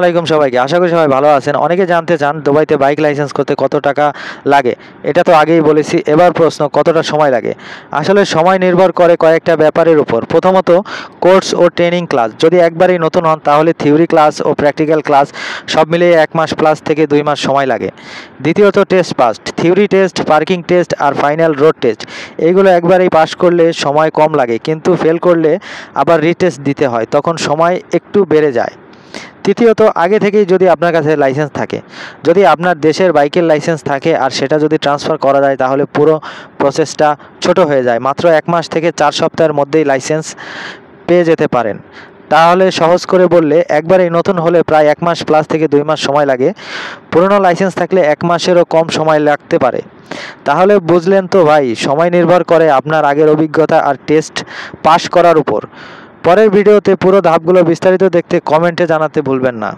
আলাইকুম সবাইকে, আশা করি সবাই ভালো আছেন। অনেকে জানতে চান দুবাইতে বাইক লাইসেন্স করতে কত টাকা লাগে। এটা তো আগেই বলেছি, এবার প্রশ্ন কতটা সময় লাগে। আসলে সময় নির্ভর করে কয়েকটা ব্যাপারের উপর। প্রথমত কোর্স ও ট্রেনিং ক্লাস, যদি একবারেই নতুন হন তাহলে থিওরি ক্লাস ও প্র্যাকটিক্যাল ক্লাস সব মিলিয়ে 1 মাস প্লাস থেকে 2 মাস সময় লাগে। দ্বিতীয়ত test pass, theory test, parking test আর ফাইনাল রোড টেস্ট, এইগুলো একবারেই পাস করলে সময় কম লাগে, কিন্তু ফেল করলে আবার রিটেস্ট দিতে হয়, তখন সময় একটু বেড়ে যায়। তৃতীয়ত আগে থেকেই যদি আপনার কাছে লাইসেন্স থাকে, যদি আপনার দেশের বাইকের লাইসেন্স থাকে আর সেটা যদি ট্রান্সফার করা যায় তাহলে পুরো প্রসেসটা ছোট হয়ে যায়। মাত্র 1 মাস থেকে 4 সপ্তাহের মধ্যেই লাইসেন্স পেয়ে যেতে পারেন। তাহলে সহজ করে বললে একবারেই নতুন হলে প্রায় 1 মাস প্লাস থেকে 2 মাস সময় লাগে। পুরনো লাইসেন্স থাকলে 1 মাসেরও কম সময় লাগতে পারে। তাহলে বুঝলেন তো ভাই, সময় নির্ভর করে আপনার আগের অভিজ্ঞতা আর টেস্ট পাস করার উপর। পরের ভিডিওতে পুরো ধাপগুলো বিস্তারিত দেখতে কমেন্টে জানাতে ভুলবেন না।